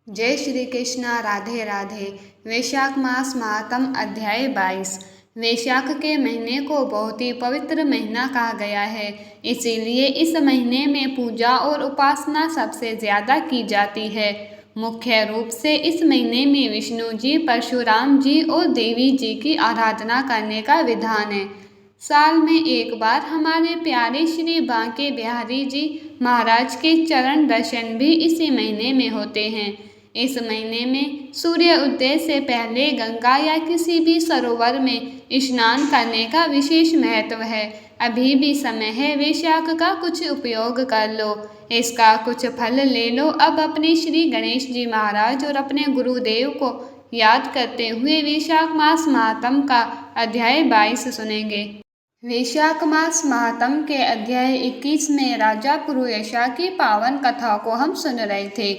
जय श्री कृष्णा। राधे राधे। वैशाख मास महात्म अध्याय 22। वैशाख के महीने को बहुत ही पवित्र महीना कहा गया है, इसीलिए इस महीने में पूजा और उपासना सबसे ज्यादा की जाती है। मुख्य रूप से इस महीने में विष्णु जी, परशुराम जी और देवी जी की आराधना करने का विधान है। साल में एक बार हमारे प्यारे श्री बांके बिहारी जी महाराज के चरण दर्शन भी इसी महीने में होते हैं। इस महीने में सूर्य उदय से पहले गंगा या किसी भी सरोवर में स्नान करने का विशेष महत्व है। अभी भी समय है, वैशाख का कुछ उपयोग कर लो, इसका कुछ फल ले लो। अब अपने श्री गणेश जी महाराज और अपने गुरुदेव को याद करते हुए वैशाख मास महात्म का अध्याय 22 सुनेंगे। वैशाख मास महात्म के अध्याय 21 में राजा पुरुयशा की पावन कथा को हम सुन रहे थे।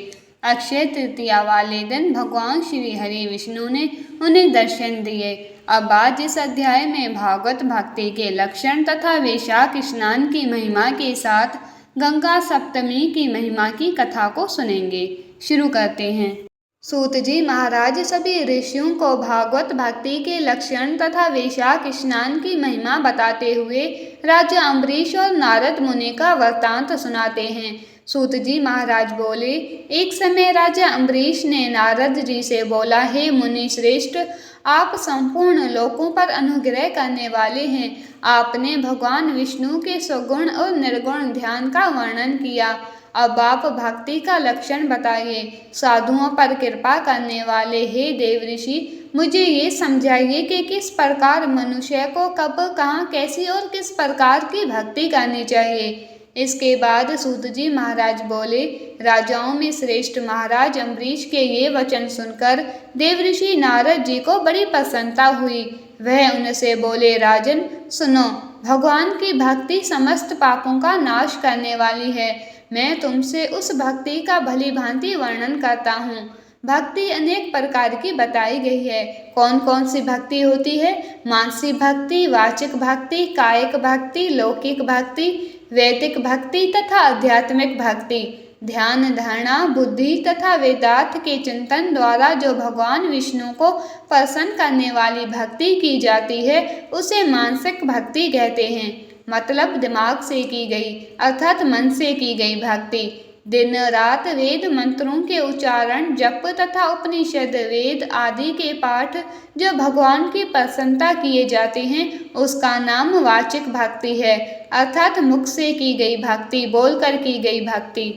अक्षय तृतीया वाले दिन भगवान श्री हरि विष्णु ने उन्हें दर्शन दिए। अब आज इस अध्याय में भागवत भक्ति के लक्षण तथा वैशाख स्नान की महिमा के साथ गंगा सप्तमी की महिमा की कथा को सुनेंगे। शुरू करते हैं। सूत जी महाराज सभी ऋषियों को भागवत भक्ति के लक्षण तथा वैशाख स्नान की महिमा बताते हुए राजा अम्बरीश और नारद मुनि का वृत्तांत सुनाते हैं। सूत जी महाराज बोले, एक समय राजा अम्बरीश ने नारद जी से बोला, हे मुनि श्रेष्ठ, आप संपूर्ण लोकों पर अनुग्रह करने वाले हैं। आपने भगवान विष्णु के सगुण और निर्गुण ध्यान का वर्णन किया। अब आप भक्ति का लक्षण बताइए। साधुओं पर कृपा करने वाले हे देव ऋषि, मुझे ये समझाइए कि किस प्रकार मनुष्य को कब, कहाँ, कैसी और किस प्रकार की भक्ति करनी चाहिए। इसके बाद सूत जी महाराज बोले, राजाओं में श्रेष्ठ महाराज अम्बरीश के ये वचन सुनकर देव ऋषि नारद जी को बड़ी प्रसन्नता हुई। वह उनसे बोले, राजन सुनो, भगवान की भक्ति समस्त पापों का नाश करने वाली है। मैं तुमसे उस भक्ति का भली भांति वर्णन करता हूँ। भक्ति अनेक प्रकार की बताई गई है। कौन कौन सी भक्ति होती है? मानसिक भक्ति, वाचिक भक्ति, कायिक भक्ति, लौकिक भक्ति, वैदिक भक्ति तथा आध्यात्मिक भक्ति। ध्यान, धारणा, बुद्धि तथा वेदांत के चिंतन द्वारा जो भगवान विष्णु को प्रसन्न करने वाली भक्ति की जाती है, उसे मानसिक भक्ति कहते हैं। मतलब दिमाग से की गई अर्थात मन से की गई भक्ति। दिन रात वेद मंत्रों के उच्चारण, जप तथा उपनिषद वेद आदि के पाठ जो भगवान की प्रसन्नता किए जाते हैं, उसका नाम वाचिक भक्ति है, अर्थात मुख से की गई भक्ति, बोलकर की गई भक्ति।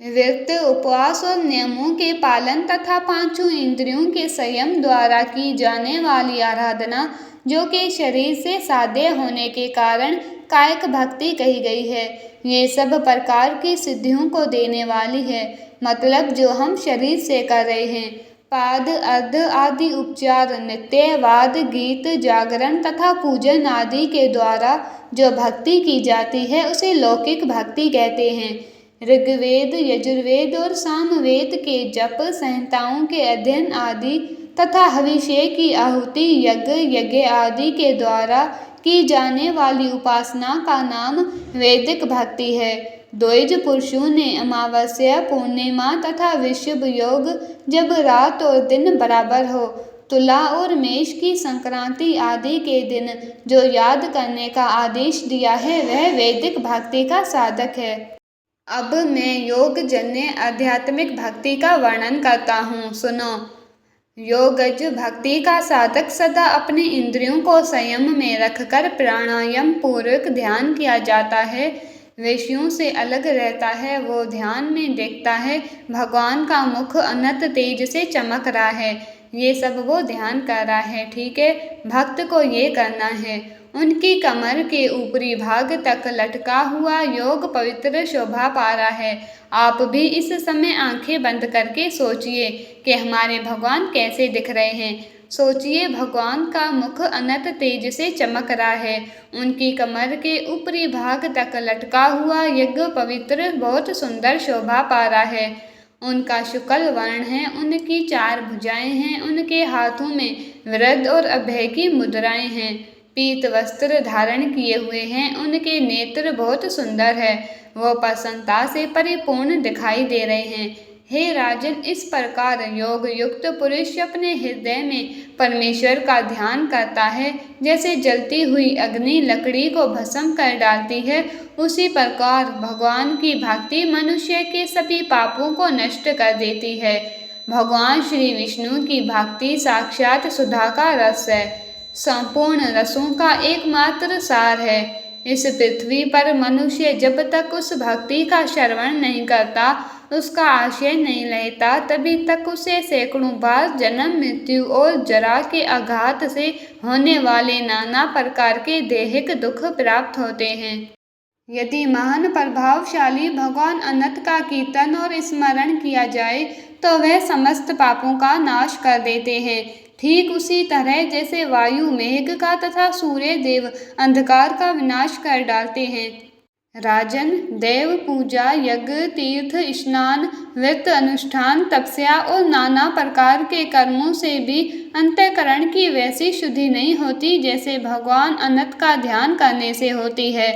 व्रत, उपवास और नियमों के पालन तथा पांचों इंद्रियों के संयम द्वारा की जाने वाली आराधना, जो कि शरीर से साध्य होने के कारण कायिक भक्ति कही गई है, ये सब प्रकार की सिद्धियों को देने वाली है। मतलब जो हम शरीर से कर रहे हैं। पाद, अर्ध आदि उपचार, नित्य, वाद, गीत, जागरण तथा पूजन आदि के द्वारा जो भक्ति की जाती है, उसे लौकिक भक्ति कहते हैं। ऋग्वेद, यजुर्वेद और सामवेद के जप, संहिताओं के अध्ययन आदि तथा हविष्य की आहुति, यज्ञ आदि के द्वारा की जाने वाली उपासना का नाम वैदिक भक्ति है। द्विज पुरुषों ने अमावस्या, पूर्णिमा तथा विषुव योग, जब रात और दिन बराबर हो, तुला और मेष की संक्रांति आदि के दिन जो याद करने का आदेश दिया है, वह वैदिक भक्ति का साधक है। अब मैं योग जन्य आध्यात्मिक भक्ति का वर्णन करता हूँ, सुनो। योगज भक्ति का साधक सदा अपने इंद्रियों को संयम में रखकर प्राणायाम पूर्वक ध्यान किया जाता है, विषयों से अलग रहता है, वो ध्यान में देखता है भगवान का मुख अनंत तेज से चमक रहा है, ये सब वो ध्यान कर रहा है। ठीक है, भक्त को ये करना है। उनकी कमर के ऊपरी भाग तक लटका हुआ योग पवित्र शोभा पा रहा है। आप भी इस समय आंखें बंद करके सोचिए कि हमारे भगवान कैसे दिख रहे हैं। सोचिए, भगवान का मुख अनंत तेज से चमक रहा है, उनकी कमर के ऊपरी भाग तक लटका हुआ यज्ञ पवित्र बहुत सुंदर शोभा पा रहा है। उनका शुक्ल वर्ण है, उनकी 4 भुजाएं हैं, उनके हाथों में वृद्ध और अभय की मुद्राएं हैं, पीत वस्त्र धारण किए हुए हैं, उनके नेत्र बहुत सुंदर है, वो प्रसन्नता से परिपूर्ण दिखाई दे रहे हैं। हे राजन, इस प्रकार योग युक्त पुरुष अपने हृदय में परमेश्वर का ध्यान करता है। जैसे जलती हुई अग्नि लकड़ी को भस्म कर डालती है, उसी प्रकार भगवान की भक्ति मनुष्य के सभी पापों को नष्ट कर देती है। भगवान श्री विष्णु की भक्ति साक्षात सुधा का रस है, संपूर्ण रसों का एकमात्र सार है। इस पृथ्वी पर मनुष्य जब तक उस भक्ति का श्रवण नहीं करता, उसका आशय नहीं लेता, तभी तक उसे सैकड़ों बार जन्म, मृत्यु और जरा के आघात से होने वाले नाना प्रकार के दैहिक दुख प्राप्त होते हैं। यदि महान प्रभावशाली भगवान अनंत का कीर्तन और स्मरण किया जाए तो वह समस्त पापों का नाश कर देते हैं। ठीक उसी तरह जैसे वायु मेघ का तथा सूर्य देव अंधकार का विनाश कर डालते हैं। राजन, देव पूजा, यज्ञ, तीर्थ स्नान, व्रत अनुष्ठान, तपस्या और नाना प्रकार के कर्मों से भी अंतःकरण की वैसी शुद्धि नहीं होती जैसे भगवान अनंत का ध्यान करने से होती है।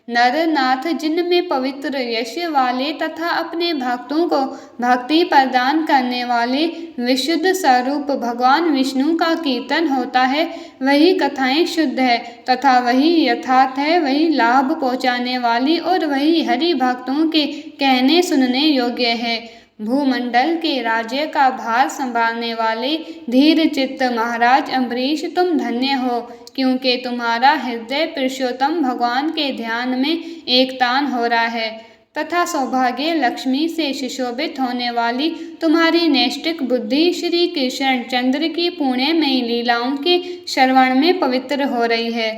नर नाथ, जिनमें पवित्र यश वाले तथा अपने भक्तों को भक्ति प्रदान करने वाले विशुद्ध स्वरूप भगवान विष्णु का कीर्तन होता है, वही कथाएं शुद्ध है तथा वही यथार्थ है, वही लाभ पहुँचाने वाली और वही हरि भक्तों के कहने सुनने योग्य है। भूमंडल के राज्य का भार संभालने वाले धीर चित्त महाराज अम्बरीश, तुम धन्य हो, क्योंकि तुम्हारा हृदय पुरुषोत्तम भगवान के ध्यान में एकतान हो रहा है तथा सौभाग्य लक्ष्मी से सुशोभित होने वाली तुम्हारी नैष्ठिक बुद्धि श्री कृष्ण चंद्र की पुण्यमयी लीलाओं के श्रवण में पवित्र हो रही है।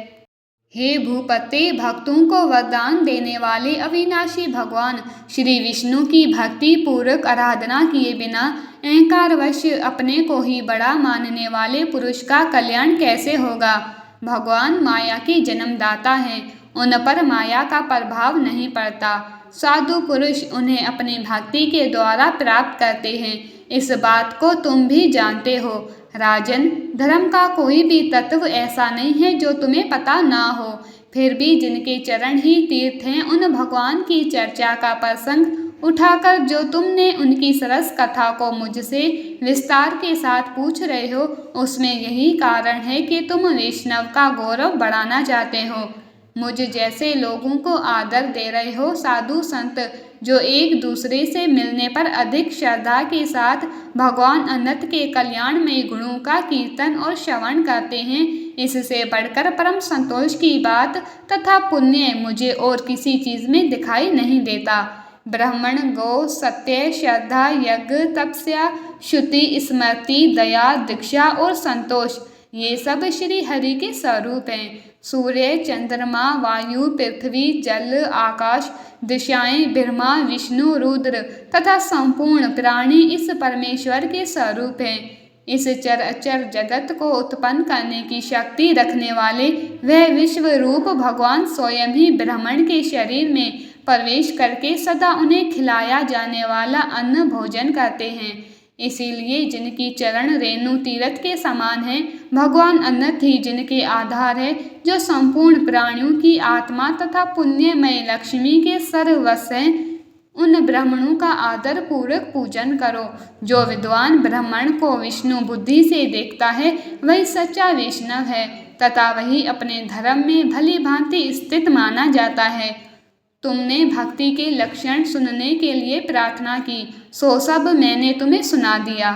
हे भूपते, भक्तों को वरदान देने वाले अविनाशी भगवान श्री विष्णु की भक्ति पूर्वक आराधना किए बिना अहंकारवश अपने को ही बड़ा मानने वाले पुरुष का कल्याण कैसे होगा। भगवान माया के जन्मदाता हैं, उन पर माया का प्रभाव नहीं पड़ता। साधु पुरुष उन्हें अपनी भक्ति के द्वारा प्राप्त करते हैं, इस बात को तुम भी जानते हो। राजन, धर्म का कोई भी तत्व ऐसा नहीं है जो तुम्हें पता ना हो। फिर भी जिनके चरण ही तीर्थ हैं, उन भगवान की चर्चा का प्रसंग उठाकर जो तुमने उनकी सरस कथा को मुझसे विस्तार के साथ पूछ रहे हो, उसमें यही कारण है कि तुम वैष्णव का गौरव बढ़ाना चाहते हो। मुझ जैसे लोगों को आदर दे रहे हो। साधु संत जो एक दूसरे से मिलने पर अधिक श्रद्धा के साथ भगवान अनंत के कल्याण में गुणों का कीर्तन और श्रवण करते हैं, इससे बढ़कर परम संतोष की बात तथा पुण्य मुझे और किसी चीज में दिखाई नहीं देता। ब्राह्मण, गौ, सत्य, श्रद्धा, यज्ञ, तपस्या, श्रुति, स्मृति, दया, दीक्षा और संतोष, ये सब श्री हरि के स्वरूप हैं। सूर्य, चंद्रमा, वायु, पृथ्वी, जल, आकाश, दिशाएं, ब्रह्मा, विष्णु, रुद्र तथा संपूर्ण प्राणी इस परमेश्वर के स्वरूप हैं। इस चराचर जगत को उत्पन्न करने की शक्ति रखने वाले वह विश्व रूप भगवान स्वयं ही ब्राह्मण के शरीर में प्रवेश करके सदा उन्हें खिलाया जाने वाला अन्न भोजन करते हैं। इसीलिए जिनकी चरण रेणु तीर्थ के समान है, भगवान अनंत ही जिनके आधार है, जो संपूर्ण प्राणियों की आत्मा तथा पुण्यमय लक्ष्मी के सर्वस्व हैं, उन ब्राह्मणों का आदर पूर्वक पूजन करो। जो विद्वान ब्राह्मण को विष्णु बुद्धि से देखता है, वही सच्चा वैष्णव है तथा वही अपने धर्म में भली भांति स्थित माना जाता है। तुमने भक्ति के लक्षण सुनने के लिए प्रार्थना की, सो सब मैंने तुम्हें सुना दिया।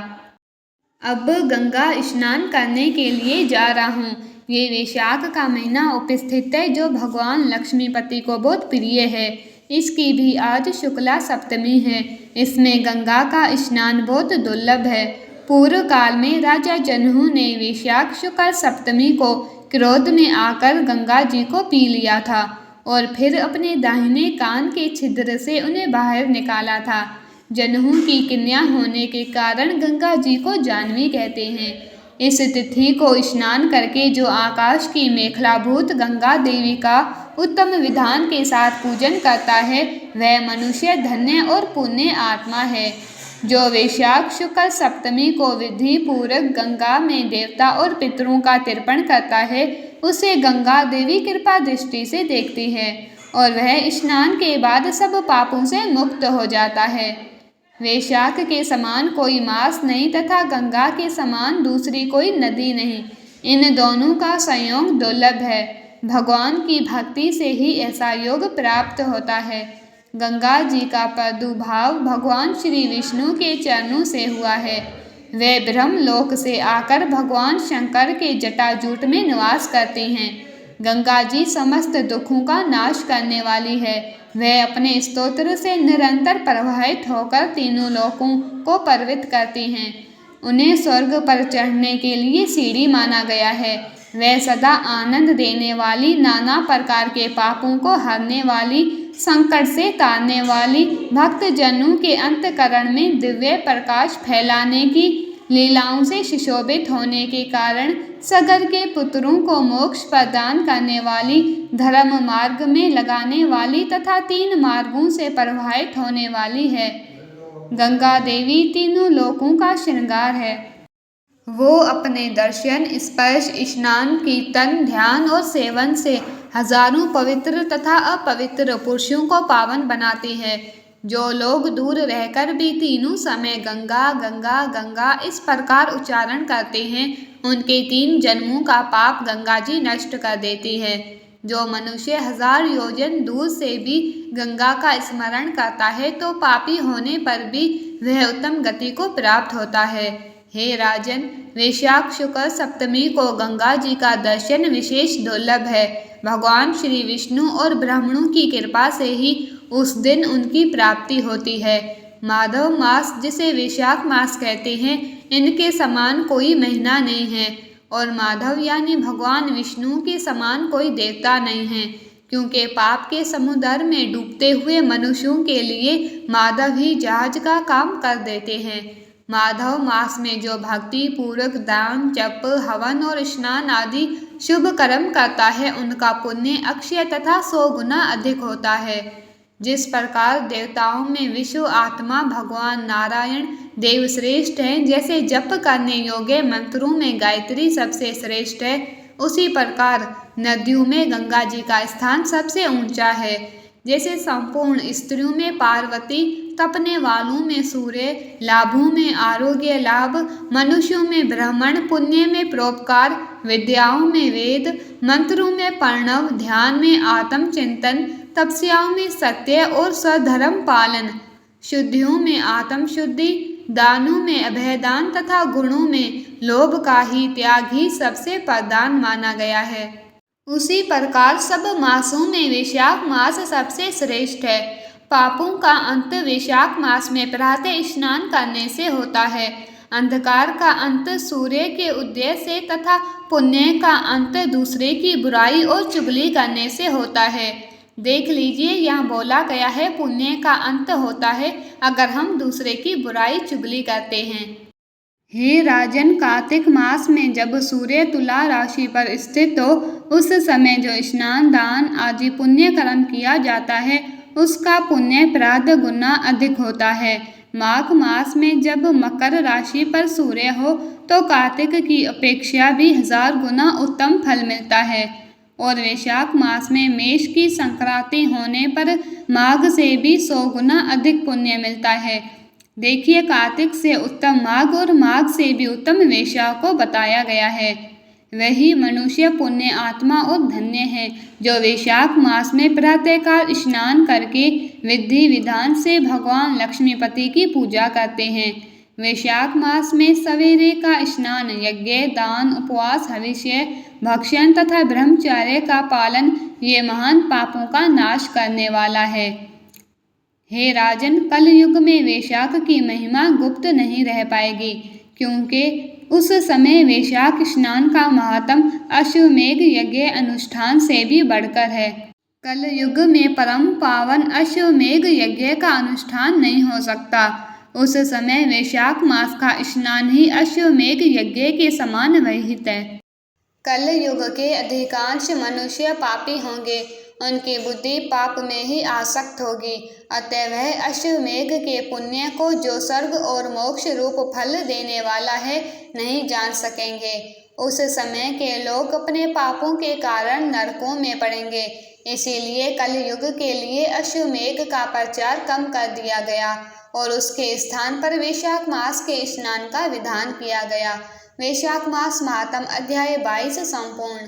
अब गंगा स्नान करने के लिए जा रहा हूँ। ये वैशाख का महीना उपस्थित है, जो भगवान लक्ष्मीपति को बहुत प्रिय है। इसकी भी आज शुक्ला सप्तमी है। इसमें गंगा का स्नान बहुत दुर्लभ है। पूर्व काल में राजा जनहू ने वैशाख शुक्ल सप्तमी को क्रोध में आकर गंगा जी को पी लिया था और फिर अपने दाहिने कान के छिद्र से उन्हें बाहर निकाला था। जनहू की कन्या होने के कारण गंगा जी को जाह्नवी कहते हैं। इस तिथि को स्नान करके जो आकाश की मेखलाभूत गंगा देवी का उत्तम विधान के साथ पूजन करता है, वह मनुष्य धन्य और पुण्य आत्मा है। जो वैशाख शुक्ल सप्तमी को विधि पूर्वक गंगा में देवता और पितरों का तर्पण करता है, उसे गंगा देवी कृपा दृष्टि से देखती है और वह स्नान के बाद सब पापों से मुक्त हो जाता है। वैशाख के समान कोई मास नहीं तथा गंगा के समान दूसरी कोई नदी नहीं। इन दोनों का संयोग दुर्लभ है। भगवान की भक्ति से ही ऐसा योग प्राप्त होता है। गंगा जी का प्रादुर्भाव भगवान श्री विष्णु के चरणों से हुआ है। वे ब्रह्मलोक से आकर भगवान शंकर के जटाजूट में निवास करती हैं। गंगा जी समस्त दुखों का नाश करने वाली है। वह अपने स्तोत्र से निरंतर प्रवाहित होकर तीनों लोकों को पावित करती हैं। उन्हें स्वर्ग पर चढ़ने के लिए सीढ़ी माना गया है। वह सदा आनंद देने वाली, नाना प्रकार के पापों को हरने वाली, संकट से तारने वाली, भक्त जनों के अंतकरण में दिव्य प्रकाश फैलाने की लीलाओं से सुशोभित होने के कारण सगर के पुत्रों को मोक्ष प्रदान करने वाली, धर्म मार्ग में लगाने वाली तथा 3 मार्गों से प्रवाहित होने वाली है। गंगा देवी तीनों लोकों का श्रृंगार है। वो अपने दर्शन, स्पर्श, स्नान, कीर्तन, ध्यान और सेवन से हजारों पवित्र तथा अपवित्र पुरुषों को पावन बनाती है। जो लोग दूर रहकर भी तीनों समय गंगा गंगा गंगा इस प्रकार उच्चारण करते हैं, उनके 3 जन्मों का पाप गंगा जी नष्ट कर देती है। जो मनुष्य 1000 योजन दूर से भी गंगा का स्मरण करता है तो पापी होने पर भी वह उत्तम गति को प्राप्त होता है। हे राजन, वैशाख शुक्ल सप्तमी को गंगा जी का दर्शन विशेष दुर्लभ है। भगवान श्री विष्णु और ब्राह्मणों की कृपा से ही उस दिन उनकी प्राप्ति होती है। माधव मास, जिसे वैशाख मास कहते हैं, इनके समान कोई महीना नहीं है और माधव यानी भगवान विष्णु के समान कोई देवता नहीं है, क्योंकि पाप के समुद्र में डूबते हुए मनुष्यों के लिए माधव ही जहाज का काम कर देते हैं। माधव मास में जो भक्ति पूर्वक दान, जप, हवन और स्नान आदि शुभ कर्म करता है, उनका पुण्य अक्षय तथा 100 गुना अधिक होता है। जिस प्रकार देवताओं में विश्व आत्मा भगवान नारायण देव श्रेष्ठ हैं, जैसे जप करने योग्य मंत्रों में गायत्री सबसे श्रेष्ठ है, उसी प्रकार नदियों में गंगा जी का स्थान सबसे ऊंचा है। जैसे संपूर्ण स्त्रियों में पार्वती, तपने वालों में सूर्य, लाभों में आरोग्य लाभ, मनुष्यों में ब्राह्मण, पुण्य में परोपकार, विद्याओं में वेद, मंत्रों में प्रणव, ध्यान में आत्म चिंतन, तपस्याओं में सत्य और स्वधर्म पालन, शुद्धियों में आत्म शुद्धि, दानों में अभयदान तथा गुणों में लोभ का ही त्याग ही सबसे प्रधान माना गया है। उसी प्रकार सब मासों में वैशाख मास सबसे श्रेष्ठ है। पापों का अंत वैशाख मास में प्रातः स्नान करने से होता है। अंधकार का अंत सूर्य के उदय से तथा पुण्य का अंत दूसरे की बुराई और चुगली करने से होता है। देख लीजिए, यहाँ बोला गया है पुण्य का अंत होता है अगर हम दूसरे की बुराई चुगली करते हैं। हे राजन, कार्तिक मास में जब सूर्य तुला राशि पर स्थित हो, उस समय जो स्नान, दान आदि पुण्य कर्म किया जाता है, उसका पुण्य प्रायः गुना अधिक होता है। माघ मास में जब मकर राशि पर सूर्य हो तो कार्तिक की अपेक्षा भी 1000 गुना उत्तम फल मिलता है। और वैशाख मास में मेष की संक्रांति होने पर माघ से भी 100 गुना अधिक पुण्य मिलता है। देखिए, कार्तिक से उत्तम माघ और माघ से भी उत्तम वैशाख को बताया गया है। वही मनुष्य पुण्य आत्मा और धन्य है जो वैशाख मास में प्रातःकाल स्नान करके विधि विधान से भगवान लक्ष्मीपति की पूजा करते हैं। वैशाख मास में सवेरे का स्नान, यज्ञ, दान, उपवास, हविष्य, भक्षण तथा ब्रह्मचर्य का पालन ये महान पापों का नाश करने वाला है। हे राजन, कल युग में वैशाख की महिमा गुप्त नहीं रह पाएगी, क्योंकि उस समय वैशाख स्नान का महात्म अश्वमेघ यज्ञ अनुष्ठान से भी बढ़कर है। कल युग में परम पावन अश्वमेघ यज्ञ का अनुष्ठान नहीं हो सकता। उस समय वैशाख मास का स्नान ही अश्वमेघ यज्ञ के समान विहित है। कल युग के अधिकांश मनुष्य पापी होंगे, उनकी बुद्धि पाप में ही आसक्त होगी, अतः वह अश्वमेघ के पुण्य को जो स्वर्ग और मोक्ष रूप फल देने वाला है नहीं जान सकेंगे। उस समय के लोग अपने पापों के कारण नरकों में पड़ेंगे। इसीलिए कल युग के लिए अश्वमेघ का प्रचार कम कर दिया गया और उसके स्थान पर वैशाख मास के स्नान का विधान किया गया। वैशाख मास महात्म अध्याय 22 संपूर्ण।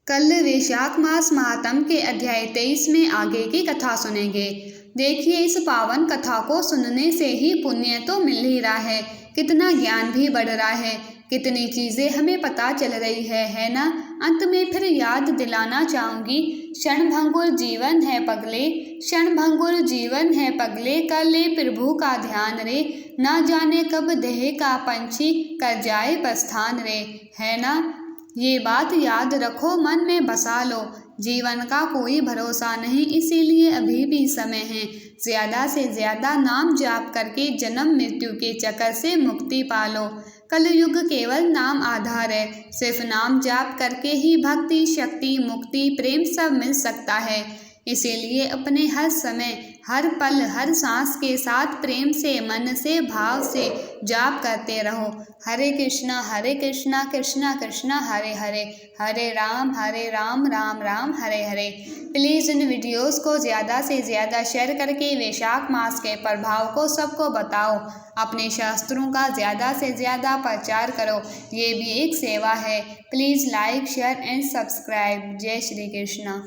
कल वैशाख मास महात्म के अध्याय 23 में आगे की कथा सुनेंगे। देखिए, इस पावन कथा को सुनने से ही पुण्य तो मिल ही रहा है, कितना ज्ञान भी बढ़ रहा है, कितनी चीजें हमें पता चल रही है ना। अंत में फिर याद दिलाना चाहूंगी, क्षणभंगुर जीवन है पगले, क्षणभंगुर जीवन है पगले, कर ले प्रभु का ध्यान रे, ना जाने कब देह का पंछी कर जाए प्रस्थान रे, है ना। ये बात याद रखो, मन में बसा लो। जीवन का कोई भरोसा नहीं, इसीलिए अभी भी समय है। ज्यादा से ज्यादा नाम जाप करके जन्म मृत्यु के चक्कर से मुक्ति पालो। कलयुग केवल नाम आधार है, सिर्फ नाम जाप करके ही भक्ति, शक्ति, मुक्ति, प्रेम सब मिल सकता है। इसीलिए अपने हर समय, हर पल, हर सांस के साथ प्रेम से, मन से, भाव से जाप करते रहो। हरे कृष्णा कृष्णा कृष्णा हरे हरे, हरे Ram Ram Ram Hare Hare. Please in videos को ज़्यादा से ज़्यादा शेयर करके वैशाख मास के प्रभाव को सबको बताओ। अपने शास्त्रों का ज़्यादा से ज़्यादा प्रचार करो, ये भी एक सेवा है। Please like, share and subscribe. जय श्री कृष्णा।